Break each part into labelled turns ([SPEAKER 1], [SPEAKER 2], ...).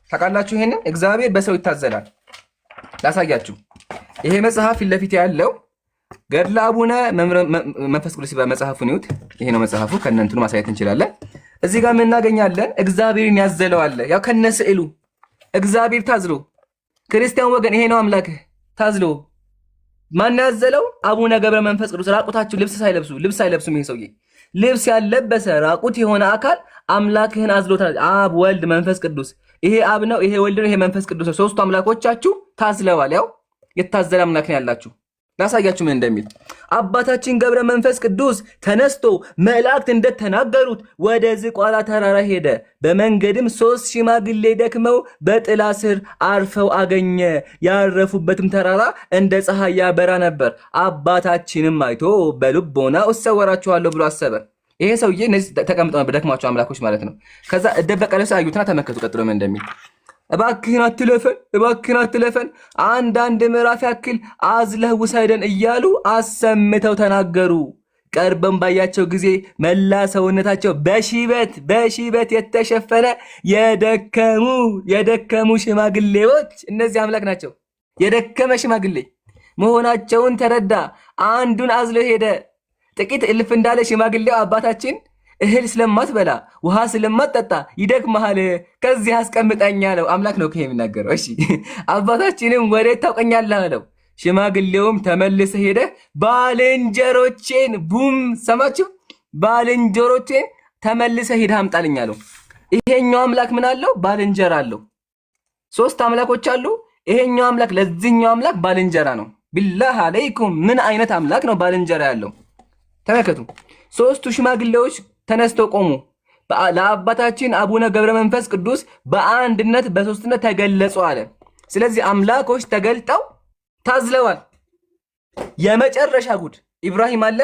[SPEAKER 1] ታውቃላችሁ? ይሄንን እግዚአብሔር በሰው ይታዘላል። ላሳያችሁ። ይሄ መጽሐፍ ፊት ለፊት ያለው ገድለ አቡነ መንፈስ ቅዱስ መጽሐፉን ይዩት። ይሄ ነው መጽሐፉ። ከነንቱን ማሳየት እንችላለን። እዚህ ጋር ምን እናገኛለን? እግዚአብሔርን ያዘለው አለ። ያው ከነስዕሉ እግዚአብሔር ታዝሎ ክርስቲያን ወገን ይሄ ነው አምላክህ ታዝሎ ማን ያዘለው? አቡነ ገብረ መንፈስ ቅዱስ ራቁታችሁ ልብስ አይለብሱም። ይሄ ሰውዬ ልብስ ያለበሰ ራቁት የሆነ አካል አምላክህን አዝሎታል። አብ ወልድ መንፈስ ቅዱስ። ይሄ አብ ነው፣ ይሄ ወልድ ነው፣ ይሄ መንፈስ ቅዱስ ነው። ሶስቱ አምላኮቻችሁ ታዝለዋል። ያው የታዘለ አምላክ ነው ያላችሁ። ላሳያችሁ ምን እንደሚል። አባታችን ገብረ መንፈስ ቅዱስ ተነስቶ መላእክት እንደተናገሩት ወደ ዝቋላ ተራራ ሄደ። በመንገድም 3 ሽማግሌ ደክመው በጥላ ስር አርፈው አገኘ። ያረፉበትም ተራራ እንደ ፀሐይ ያበራ ነበር። አባታችንም አይቶ በልቦና እሰወራችኋለሁ ብሎ አሰበ። ይሄ ሰውዬ እነዚህ ተቀምጠው ነበር ደክማቸው አምላኮች ማለት ነው። ከዛ እደበቀለስ አዩትና ተመከቱ። ቀጥሎ ምን እንደሚል እባክህን አትለፈን፣ አንዳንድ ምዕራፍ ያክል አዝለህ ውሰደን እያሉ አሰምተው ተናገሩ። ቀርበን ባያቸው ጊዜ መላ ሰውነታቸው በሽበት የተሸፈነ የደከሙ ሽማግሌዎች፣ እነዚህ አምላክ ናቸው። የደከመ ሽማግሌ መሆናቸውን ተረዳ። አንዱን አዝሎ ሄደ። ጥቂት እልፍ እንዳለ ሽማግሌው አባታችን እህል ስለማትበላ ውሃ ስለማትጠጣ ይደክምሃል፣ ከዚህ አስቀምጠኝ አለው። አምላክ ነው የሚናገረው። እሺ አባታችንም ወዴት ታውቀኛለህ አለው። ሽማግሌውም ተመልሰ ሄደ ባልንጀሮቼን ሰማችሁ? ባልንጀሮቼን ተመልሰ ሄደ አምጣልኝ አለው። ይሄኛው አምላክ ምን አለው? ባልንጀራ አለው። 3 አምላኮች አሉ። ይሄኛው አምላክ ለዚህኛው አምላክ ባልንጀራ ነው። ቢላህ አለይኩም ምን አይነት አምላክ ነው ባልንጀራ ያለው? ተመልከቱ። 3ቱ ሽማግሌዎች ተነስተው ቆሙ። ለአባታችን አቡነ ገብረ መንፈስ ቅዱስ በአንድነት በሶስትነት ተገለጹ አለ። ስለዚህ አምላኮች ተገልጠው ታዝለዋል። የመጨረሻ ጉድ ኢብራሂም አለ።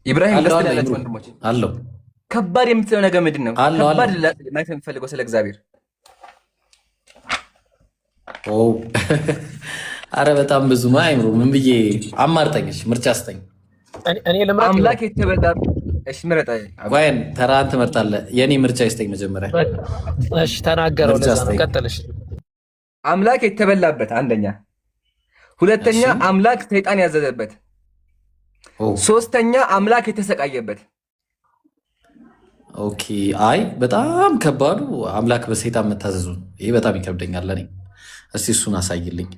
[SPEAKER 1] ኢብራሂም ለስተላላችሁ ወንድሞች
[SPEAKER 2] አለው።
[SPEAKER 1] ከባድ የምትለው ነገር ምንድን ነው? ከባድ ማለት የምፈልገው ስለ እግዚአብሔር።
[SPEAKER 2] አረ በጣም ብዙ አይምሮ ምን ብዬ አማርጠኝሽ ምርጫ አስተኝ
[SPEAKER 3] እኔ ለምራት
[SPEAKER 1] አምላክ የተበላ እሺ ምረጣ
[SPEAKER 2] ወይን ተራን ትመርጣለህ? የኔ ምርጫ ይስተኝ መጀመሪያ።
[SPEAKER 3] እሺ ተናገረው። ለዛ ቀጥልሽ።
[SPEAKER 1] አምላክ የተበላበት አንደኛ፣ ሁለተኛ አምላክ ሰይጣን ያዘዘበት፣ ሶስተኛ አምላክ የተሰቃየበት።
[SPEAKER 2] ኦኬ አይ በጣም ከባዱ አምላክ በሰይጣን መታዘዙ ይሄ በጣም ይከብደኛል ለኔ። እስቲ እሱን አሳይልኝ።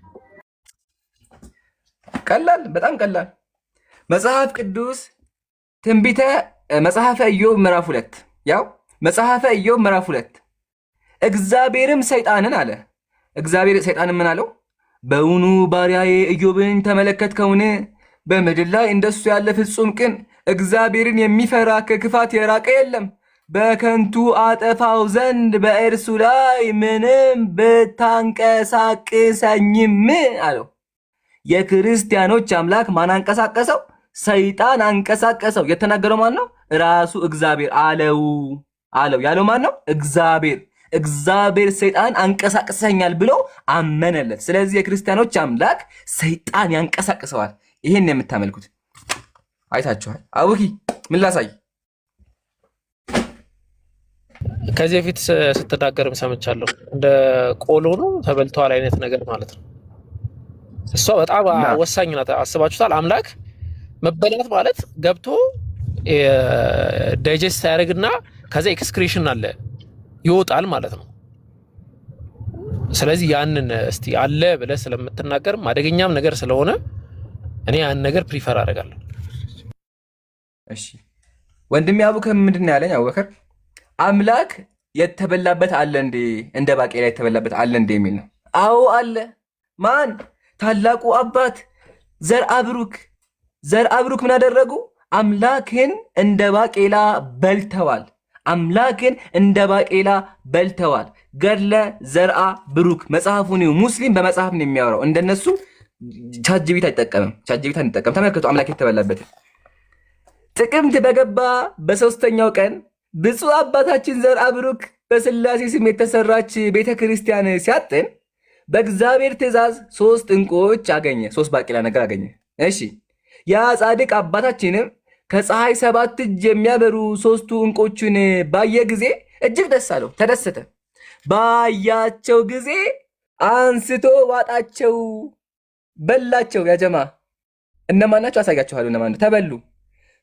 [SPEAKER 1] ቀላል፣ በጣም ቀላል። መጽሐፍ ቅዱስ ትንቢተ መጽሐፈ ኢዮብ ምዕራፍ 2 ያው መጽሐፈ ኢዮብ ምዕራፍ 2 እግዚአብሔርም ሰይጣንን አለ። እግዚአብሔር ሰይጣንን ምን አለው? በውኑ ባሪያዬ ኢዮብን ተመለከትከውን? በምድር ላይ እንደሱ ያለ ፍጹም ቅን እግዚአብሔርን የሚፈራ ከክፋት የራቀ የለም። በከንቱ አጠፋው ዘንድ በእርሱ ላይ ምንም ብታንቀሳቅሰኝም አለው። የክርስቲያኖች አምላክ ማን አንቀሳቀሰው? ሰይጣን አንቀሳቀሰው። የተናገረው ማን ነው? ራሱ እግዚአብሔር አለው። ያለው ማን ነው? እግዚአብሔር ሰይጣን አንቀሳቅሰኛል ብሎ አመነለት። ስለዚህ የክርስቲያኖች አምላክ ሰይጣን ያንቀሳቅሰዋል። ይሄን የምታመልኩት አይታችኋል። አቡኪ ምን ላሳይ?
[SPEAKER 3] ከዚህ በፊት ስትናገርም ሰምቻለሁ። እንደ ቆሎ ነው ተበልተዋል አይነት ነገር ማለት ነው። እሷ በጣም ወሳኝ ናት። አስባችሁታል? አምላክ መበላት ማለት ገብቶ ዳይጀስት ያደርግና ከዛ ኤክስክሬሽን አለ ይወጣል ማለት ነው። ስለዚህ ያንን እስቲ አለ ብለህ ስለምትናገርም አደገኛም ነገር ስለሆነ እኔ ያን ነገር ፕሪፈር አደርጋለሁ።
[SPEAKER 1] እሺ ወንድሜ አቡከር ምንድን ነው ያለኝ? አቡበከር አምላክ የተበላበት አለ እንዴ? እንደ ባቄላ የተበላበት አለ እንዴ የሚል ነው። አዎ አለ። ማን? ታላቁ አባት ዘርአ ብሩክ ምን አደረጉ? አምላክን እንደ ባቄላ በልተዋል። ገድለ ዘርአ ብሩክ መጽሐፉን ሙስሊም በመጽሐፍ ነው የሚያወራው። እንደነሱ ቻጅቢት አይጠቀምም። ተመልከቱ አምላክ የተበላበት። ጥቅምት በገባ በ3ኛው ቀን ብፁዕ አባታችን ዘርአ ብሩክ በስላሴ ስም የተሰራች ቤተ ክርስቲያን ሲያጥን በእግዚአብሔር ትእዛዝ 3 ዕንቁዎች አገኘ። 3 ባቄላ ነገር አገኘ። እሺ ያ ጻድቅ አባታችንም ከፀሐይ 7 እጅ የሚያበሩ 3ቱ ዕንቆችን ባየ ጊዜ እጅግ ደስ አለው፣ ተደሰተ። ባያቸው ጊዜ አንስቶ ዋጣቸው፣ በላቸው። ያጀማ እነማን ናቸው? አሳያችኋለሁ። እነማን ተበሉ?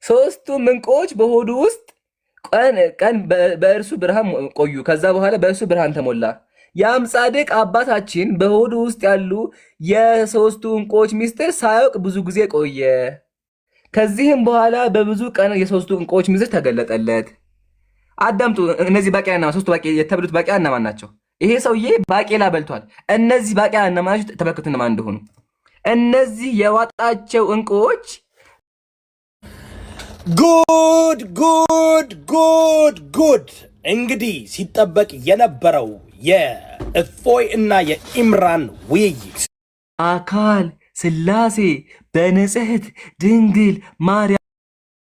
[SPEAKER 1] 3ቱም ዕንቆች በሆዱ ውስጥ ቀን በእርሱ ብርሃን ቆዩ። ከዛ በኋላ በእርሱ ብርሃን ተሞላ። ያም ጻድቅ አባታችን በሆዱ ውስጥ ያሉ የ3ቱ ዕንቆች ሚስጥር ሳያውቅ ብዙ ጊዜ ቆየ። ከዚህም በኋላ በብዙ ቀን የ3ቱ ዕንቆች ሚስጥር ተገለጠለት። አዳምጡ። እነዚህ ባቄላ 3ቱ የተበሉት ባቄላ እነማን ናቸው? ይሄ ሰውዬ ባቄላ በልቷል። እነዚህ ባቄላ እነማን ናቸው? ተመልከቱ እነማን እንደሆኑ። እነዚህ የዋጣቸው ዕንቆች
[SPEAKER 4] ጉድ ጉድ ጉድ ጉድ! እንግዲህ ሲጠበቅ የነበረው የእፎይ እና የኢምራን ውይይት
[SPEAKER 1] አካል ሥላሴ በንጽሕት ድንግል ማርያም